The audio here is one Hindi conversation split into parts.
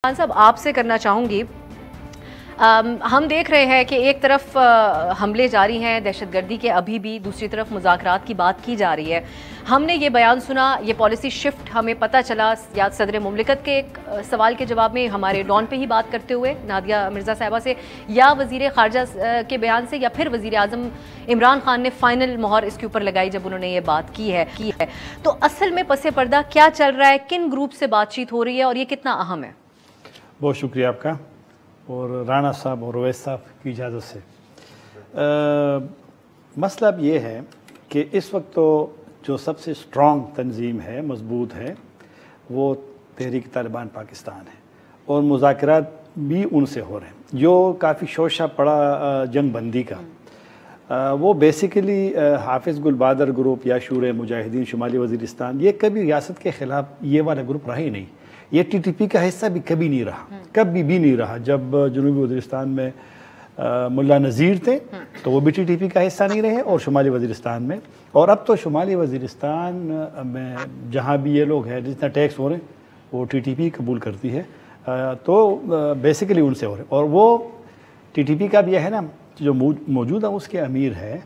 खान साहब आपसे करना चाहूँगी। हम देख रहे हैं कि एक तरफ हमले जारी हैं दहशतगर्दी के अभी भी, दूसरी तरफ मुज़ाकरात की बात की जा रही है। हमने ये बयान सुना, ये पॉलिसी शिफ्ट हमें पता चला या सदर मुमलिकत के एक सवाल के जवाब में हमारे डॉन पे ही बात करते हुए नादिया मिर्ज़ा साहिबा से, या वज़ीर ख़ारजा के बयान से, या फिर वज़ीर आज़म इमरान खान ने फ़ाइनल मोहर इसके ऊपर लगाई जब उन्होंने ये बात की है। तो असल में पसे पर्दा क्या चल रहा है, किन ग्रुप से बातचीत हो रही है और ये कितना अहम है? बहुत शुक्रिया आपका और राणा साहब और अवैस साहब की इजाज़त से। मसला अब ये है कि इस वक्त तो जो सबसे स्ट्रॉन्ग तंजीम है, मजबूत है, वो तहरीक तालिबान पाकिस्तान है और मुज़ाकरात भी उनसे हो रहे हैं। जो काफ़ी शोशा पड़ा जंग बंदी का, वो बेसिकली हाफिज़ गुलबादर ग्रुप या शूरे मुजाहिदीन शुमाली वज़ीरिस्तान, ये कभी रियासत के ख़िलाफ़ ये वाला ग्रुप रहा ही नहीं। ये टीटीपी का हिस्सा भी कभी नहीं रहा, कभी भी नहीं रहा। जब जनूबी वज़ीरिस्तान में मुल्ला नज़ीर थे तो वो भी टीटीपी का हिस्सा नहीं रहे, और शुमाली वज़ीरिस्तान में, और अब तो शुमाली वज़ीरिस्तान में जहाँ भी ये लोग हैं, जितना टैक्स हो रहे हैं वो टीटीपी कबूल करती है, तो बेसिकली उनसे हो रहे। और वो टीटीपी का भी यह है ना, जो मौजूदा उसके अमीर है,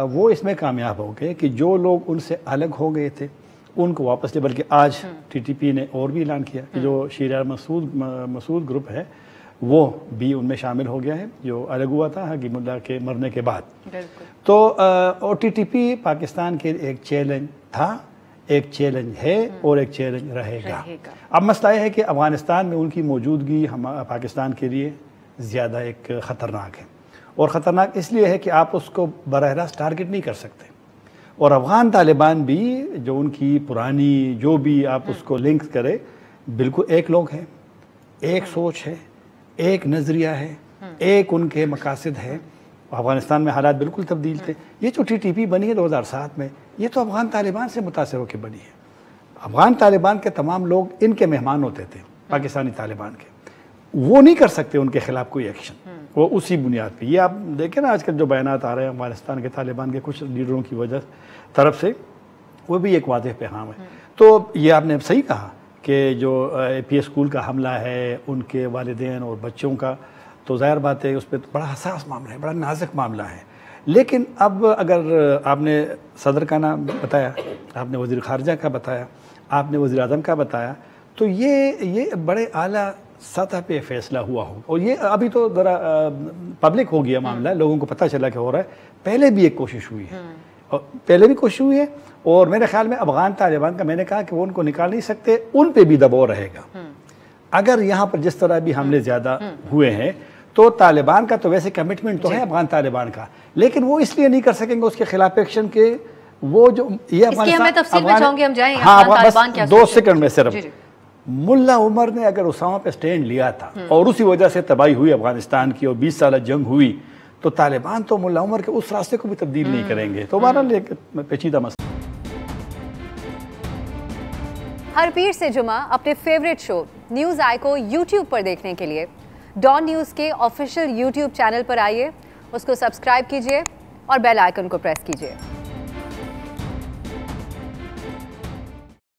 वो इसमें कामयाब हो गए कि जो लोग उनसे अलग हो गए थे उनको वापस ले। बल्कि आज टीटीपी ने और भी ऐलान किया कि जो शीरा मसूद ग्रुप है वो भी उनमें शामिल हो गया है, जो अलग हुआ था हकीमुल्लाह के मरने के बाद। तो और टीटीपी पाकिस्तान के एक चैलेंज था, एक चैलेंज है और एक चैलेंज रहेगा। अब मसला यह है कि अफ़गानिस्तान में उनकी मौजूदगी हम पाकिस्तान के लिए ज़्यादा एक ख़तरनाक है, और ख़तरनाक इसलिए है कि आप उसको बराह रास्त टारगेट नहीं कर सकते। और अफ़गान तालिबान भी, जो उनकी पुरानी जो भी आप उसको लिंक करें, बिल्कुल एक लोग हैं, एक सोच है, एक नज़रिया है, एक उनके मकासद है। अफ़गानिस्तान में हालात बिल्कुल तब्दील थे। ये जो टीटीपी बनी है 2007 में, ये तो अफ़गान तालिबान से मुतासर होकर बनी है। अफ़गान तालिबान के तमाम लोग इनके मेहमान होते थे, पाकिस्तानी तालिबान के। वो नहीं कर सकते उनके खिलाफ कोई एक्शन, वो उसी बुनियाद पे। ये आप देखें ना आजकल जो बयानात आ रहे हैं अफगानिस्तान के तालिबान के कुछ लीडरों की वजह तरफ से, वो भी एक वाज़ेह पैगाम है। तो ये आपने सही कहा कि जो APS स्कूल का हमला है, उनके वालिदैन और बच्चों का, तो ज़ाहिर बात है उस पर तो बड़ा हसास मामला है, बड़ा नाजुक मामला है। लेकिन अब अगर आपने सदर का नाम बताया, आपने वज़ीर ख़ारजा का बताया, आपने वज़ीर आज़म का बताया, तो ये बड़े आला सतह पे फैसला हुआ हो। और ये अभी तो ज़रा पब्लिक हो गया मामला, लोगों को पता चला कि हो रहा है। पहले भी एक कोशिश हुई है, और पहले भी कोशिश हुई है, और मेरे ख्याल में अफ़गान तालिबान का, मैंने कहा कि वो उनको निकाल नहीं सकते, उन पे भी दबाव रहेगा। अगर यहाँ पर जिस तरह भी हमले ज़्यादा हुए हैं, तो तालिबान का तो वैसे कमिटमेंट तो है अफ़गान तालिबान का, लेकिन वो इसलिए नहीं कर सकेंगे उसके खिलाफ एक्शन के। वो जो ये अफगानिस्तान, 2 सेकंड में सिर्फ, मुल्ला उमर ने अगर उसामा पे स्टैंड लिया था और उसी वजह से तबाही हुई अफगानिस्तान की और 20 साल जंग हुई, तो तालिबान तो मुल्ला उमर के उस रास्ते को भी तब्दील नहीं करेंगे। तो बहरहाल एक पेचीदा मसला। हर पीर से जुमा अपने फेवरेट शो न्यूज़ आई को YouTube पर देखने के लिए डॉन न्यूज़ के ऑफिशियल YouTube चैनल पर आइए, उसको सब्सक्राइब कीजिए और बेल आइकन को प्रेस कीजिए।